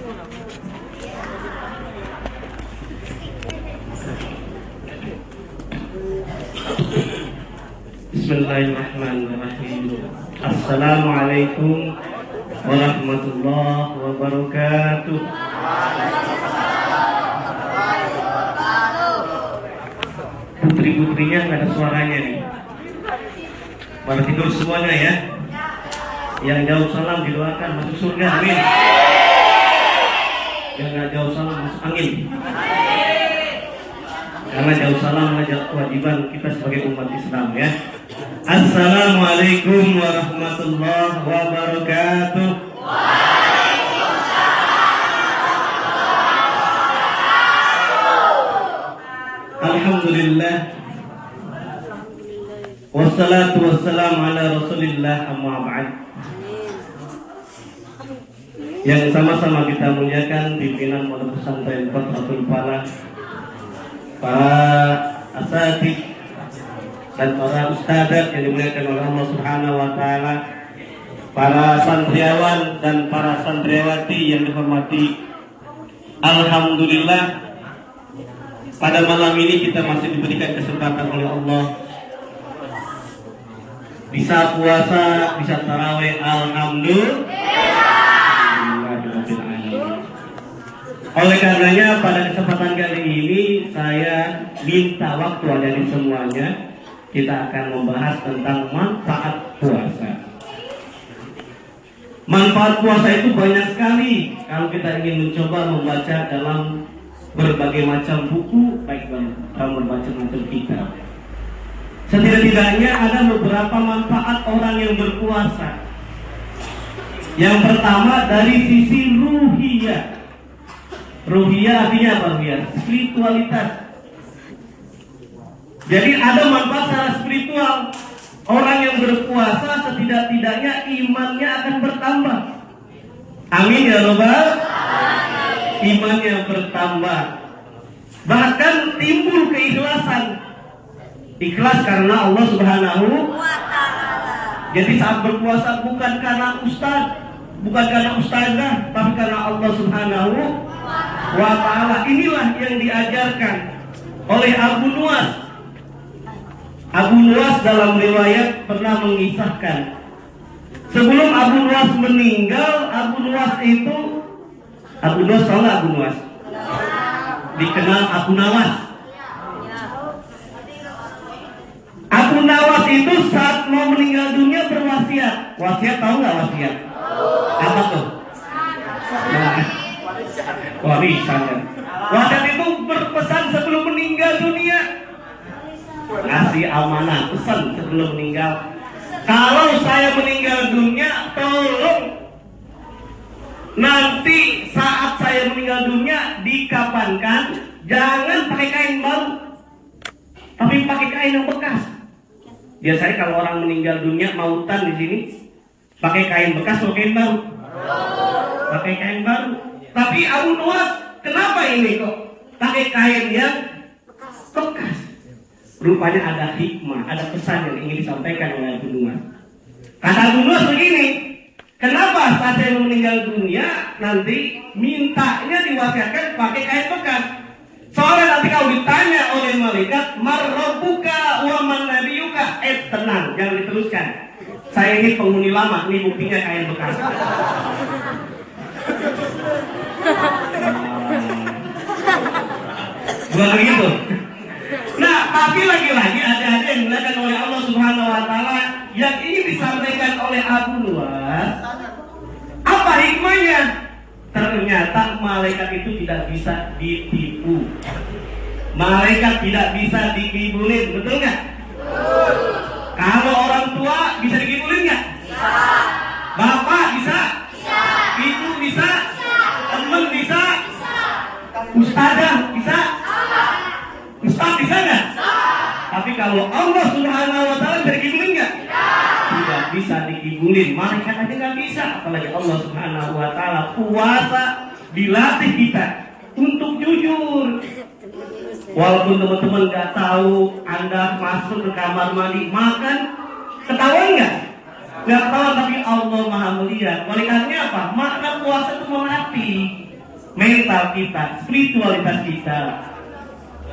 Bismillahirrahmanirrahim. Assalamualaikum warahmatullahi wabarakatuh. Putri-putrinya nggak ada suaranya nih. Pada tidur semuanya ya. Yang jauh salam didoakan masuk surga, amin. Yang nggak jauh salam masuk angin. Karena jauh salam adalah kewajiban kita sebagai umat Islam ya. Assalamualaikum warahmatullahi wabarakatuh. Alhamdulillah. Wassalatu wassalamu ala Rasulillah, amma ba'd. Yang sama-sama kita muliakan pimpinan Pondok Pesantren Qatratul Falah, para asatidz dan para ustadzat yang dimuliakan oleh Allah Subhanahu wa taala, para santriawan dan para santriawati yang dihormati. Alhamdulillah, pada malam ini kita masih diberikan kesempatan oleh Allah bisa puasa, bisa tarawih. Alhamdulillah. Oleh karenanya pada kesempatan kali ini saya minta waktu dari semuanya, kita akan membahas tentang manfaat puasa. Manfaat puasa itu banyak sekali kalau kita ingin mencoba membaca dalam berbagai macam buku, baik dalam berbagai macam kitab. Setidak-tidaknya ada beberapa manfaat orang yang berpuasa. Yang pertama dari sisi ruhiyah. Ruhiyah artinya apa? Ruhiyah, spiritualitas. Jadi ada manfaat secara spiritual. Orang yang berpuasa setidak-tidaknya imannya akan bertambah. Amin ya Rabbal. Imannya bertambah. Bahkan timbul keikhlasan. Ikhlas karena Allah Subhanahu wa taala. Jadi saat berpuasa bukan karena ustaz, bukan karena ustazah, tapi karena Allah Subhanahu wa taala. Inilah yang diajarkan oleh Abu Nuwas. Abu Nuwas dalam riwayat pernah mengisahkan, sebelum Abu Nuwas meninggal, Abu Nuwas itu, Abu Nuwas tahu nggak Abu Nuwas? Dikenal Abu Nawas. Abu Nawas itu saat mau meninggal dunia berwasiat. Wasiat tahu nggak wasiat? Apa tuh? Warisan. Wasiat itu berpesan sebelum meninggal dunia. Ngasih amanah, pesan sebelum meninggal. Kalau saya meninggal dunia, tolong nanti saat saya meninggal dunia dikafankan, jangan pakai kain baru, tapi pakai kain yang bekas. Biasanya kalau orang meninggal dunia mautan di sini pakai kain bekas atau kain baru? Pakai kain baru. Tapi Abu Nuwas, kenapa ini kok pakai kain yang bekas? Rupanya ada hikmah, ada pesan yang ingin disampaikan oleh Abu Nuwas. Kata Abu Nuwas begini, kenapa saat saya meninggal dunia nanti mintanya diwasiatkan pakai kain bekas? Soalnya nanti kalau ditanya oleh malaikat, marrobuka wa man nabiyuka, tenang, jangan diteruskan. Saya ini penghuni lama, ini buktinya kain bekas. Bukan begitu. Nah, tapi lagi-lagi ada yang dimuliakan oleh Allah Subhanahu wa taala yang ingin disampaikan oleh Abu Nuwas. Apa hikmahnya? Ternyata malaikat itu tidak bisa ditipu. Malaikat tidak bisa dikibulin, betul nggak? Kalau orang tua bisa dikibulin nggak? Bisa. Bapak bisa? Bisa. Ibu bisa? Bisa. Teman bisa? Bisa. Ustazah bisa? Ustaz bisa nggak? Tapi kalau Allah Subhanahu wa taala bisa dikibulin nggak? Tidak bisa dikibulin. Malaikat aja nggak bisa, apalagi Allah Subhanahu wa taala. Puasa dilatih kita untuk jujur. Walaupun teman-teman nggak tahu, Anda masuk ke kamar mandi makan, ketahuan nggak? Nggak tahu, tapi Allah Maha melihat. Oleh karena apa? Makna puasa itu melatih. mental kita, spiritualitas kita.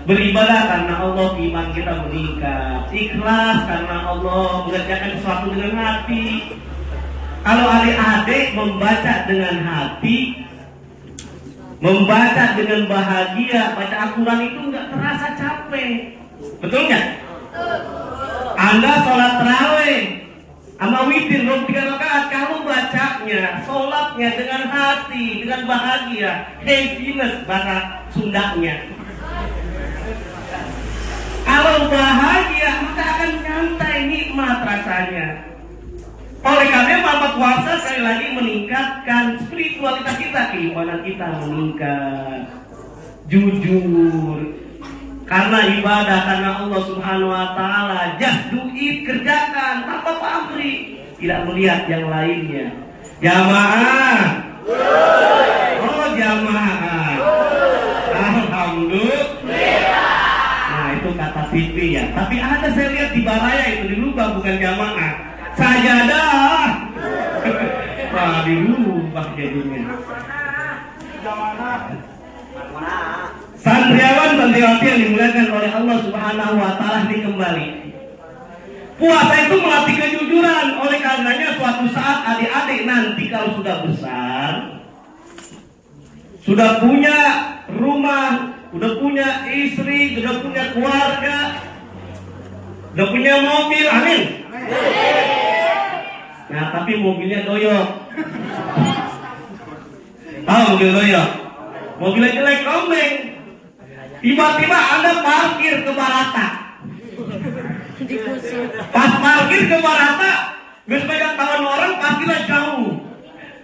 Beribadah karena Allah, iman kita meningkat. Ikhlas karena Allah, mengerjakan sesuatu dengan hati. Kalau adik-adik membaca dengan hati, membaca dengan bahagia, baca Al-Quran itu nggak terasa capek. Betul nggak? Anda sholat tarawih sama witir 3 rakaat, kamu bacanya, sholatnya dengan hati, dengan bahagia, happiness bahasa Sundanya. Kalau bahagia, maka akan santai, nikmat rasanya. Oleh karena maka puasa sekali lagi meningkatkan spiritualitas kita, keimanan kita meningkat. Jujur, karena ibadah, karena Allah Subhanahu Wa Taala. Just do it, kerjakan tanpa pamrih, tidak melihat yang lainnya. Jamaah, oh jamaah, alhamdulillah. Nah itu kata TV ya. Tapi ada saya lihat di Baraya itu dirubah, bukan jamaah, sajadah. Wah dirubah jadinya. Santriawan santriwati yang dimuliakan oleh Allah Subhanahu Wa Taala ini kembali. Puasa itu melatih kejujuran. Oleh karenanya suatu saat adik-adik nanti kalau sudah besar, sudah punya rumah, sudah punya istri, sudah punya keluarga, sudah punya mobil, amin. Nah tapi mobilnya doyok. Mobil doyok, mobilnya jelek, komeng. Tiba-tiba Anda parkir ke Barata. Pas parkir ke Barata, besok tahun orang parkirnya jauh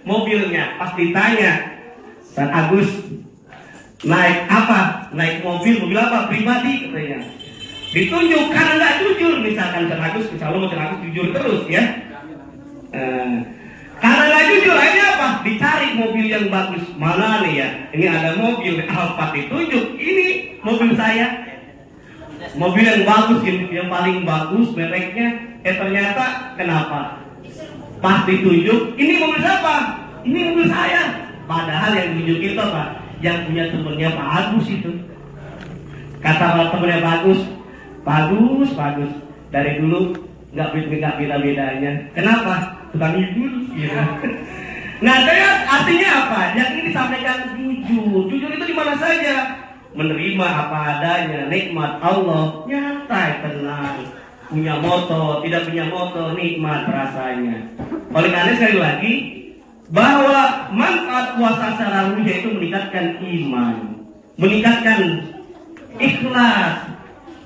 mobilnya. Pas ditanya, San Agus naik apa? Naik mobil apa? Pribadi katanya. Ditunjuk karena nggak jujur. Misalkan San Agus, kalau mau San Agus jujur terus ya. Karena nggak jujur, akhirnya apa? Dicari mobil yang bagus. Mana nih ya? Ini ada mobil Alphard, ditunjuk. Ini mobil saya. Mobil yang bagus, yang paling bagus mereknya. Ternyata kenapa? Pas ditunjuk, ini mobil siapa? Ini mobil saya. Padahal yang ditunjuk itu apa? Yang punya temennya Pak Agus itu. Kata temennya bagus. Dari dulu nggak beda-bedanya. Kenapa? Tukang hibur, gitu. Nah, artinya apa? Yang ini disampaikan jujur. Jujur itu di mana saja. Menerima apa adanya, nikmat Allah, nyantai, tenang. Punya motor, tidak punya motor, nikmat rasanya. Oleh karena sekali lagi, bahwa manfaat puasa secara umum yaitu meningkatkan iman, meningkatkan ikhlas,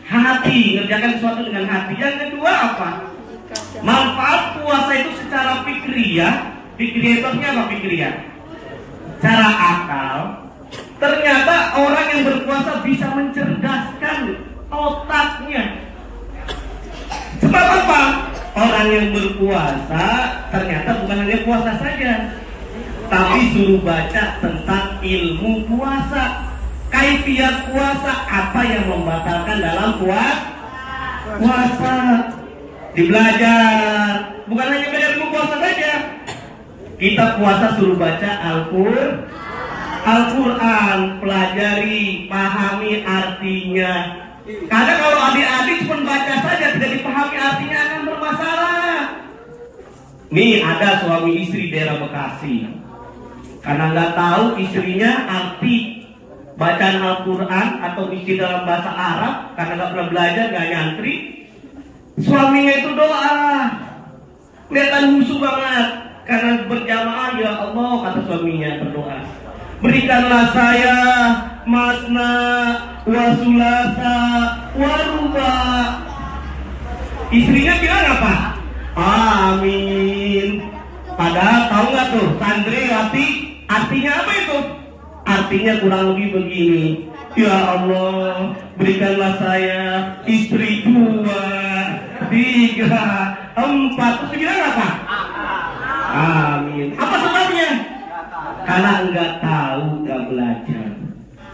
hati, ngerjakan sesuatu dengan hati. Yang kedua apa? Manfaat puasa itu secara fikriyah. Fikriyah itu apa fikriyah? Cara akal. Ternyata orang yang berpuasa bisa mencerdaskan otaknya. Sebab apa? Orang yang berpuasa ternyata bukan hanya puasa saja, tapi suruh baca tentang ilmu puasa, kaifiat puasa, apa yang membatalkan dalam puasa. Dibelajar, bukan hanya belajar ilmu puasa saja. Kita puasa suruh baca Al-Quran, pelajari, pahami artinya. Karena kalau adik-adik cuma baca saja tidak dipahami artinya akan bermasalah. Nih ada suami istri daerah Bekasi, karena nggak tahu istrinya arti bacaan Al-Quran atau isi dalam bahasa Arab, karena nggak pernah belajar, nggak nyantri. Suaminya itu doa, kelihatan musuh banget. Karena berjamaah, ya Allah, kata suaminya berdoa, berikanlah saya masna wa sulasa wa ruba. Istrinya bilang apa? Amin. Padahal tahu nggak tuh santriwati artinya apa itu? Artinya kurang lebih begini, ya Allah, berikanlah saya istri 2, 3, 4. Terus bilang apa? Amin. Apa sebabnya? Karena enggak tahu, enggak belajar.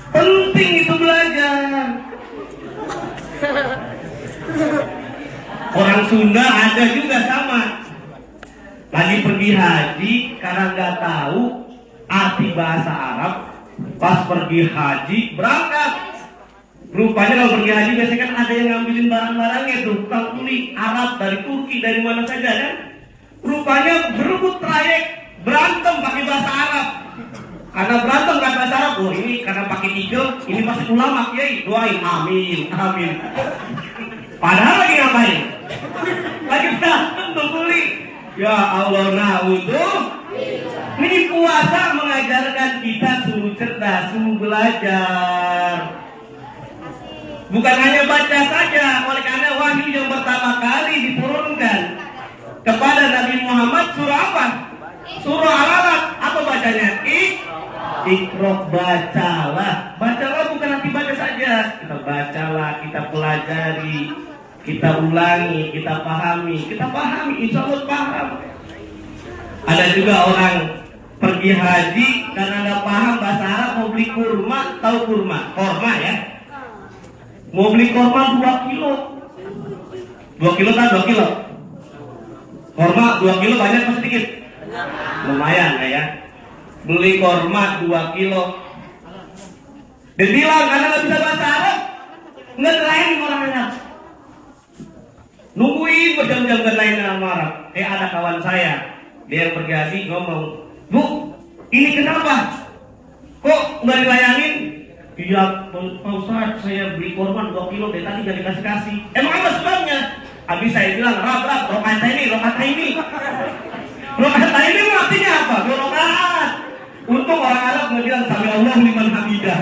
Penting itu belajar. Orang Sunda ada juga sama. Lagi pergi haji, karena enggak tahu arti bahasa Arab, Pas pergi haji berangkat. Rupanya kalau pergi haji biasanya kan ada yang ngambilin barang-barangnya tuh, tukang kuli Arab dari Turki dari mana saja kan. Rupanya berebut trayek, berantem pakai bahasa Arab. Karena berantem pakai bahasa Arab, oh ini karena pakai tiga, ini pasti ulama kiai, doain amin, amin. Padahal lagi ngapain? Lagi berantem tuh kuli. Ya Allah, na'udzubillah. Ini puasa mengajarkan kita suruh cerdas, suruh belajar. Bukan hanya baca saja, oleh karena wahyu yang pertama kali diturunkan kepada Nabi Muhammad surah apa? Surah Al-Alaq. Apa bacanya? Iqra, bacalah. Bacalah bukan nanti baca saja. Kita bacalah, kita pelajari, kita ulangi, kita pahami. Kita pahami, insya Allah paham. Ada juga orang pergi haji karena nggak paham bahasa Arab mau beli kurma, tahu kurma? Korma ya. Mau beli korma 2 kilo. 2 kilo kan 2 kilo. Korma 2 kilo banyak atau sedikit? Lumayan ya. Beli korma 2 kilo. Dan bilang karena nggak bisa bahasa Arab, nggak dilayani orang Arab. Nungguin berjam-jam nggak dilayani orang Arab. Ada kawan saya, dia yang pergi haji ngomong, Bu, ini kenapa? Kok nggak dilayanin? Iya, Pak Ustadz, saya beli korban 2 kilo dari tadi nggak dikasih-kasih. Emang apa sebabnya? Habis saya bilang, rap, rokaat ini. Rokaat ini artinya apa? 2 rakaat. Untung orang Arab nggak bilang, sami Allah liman hamidah.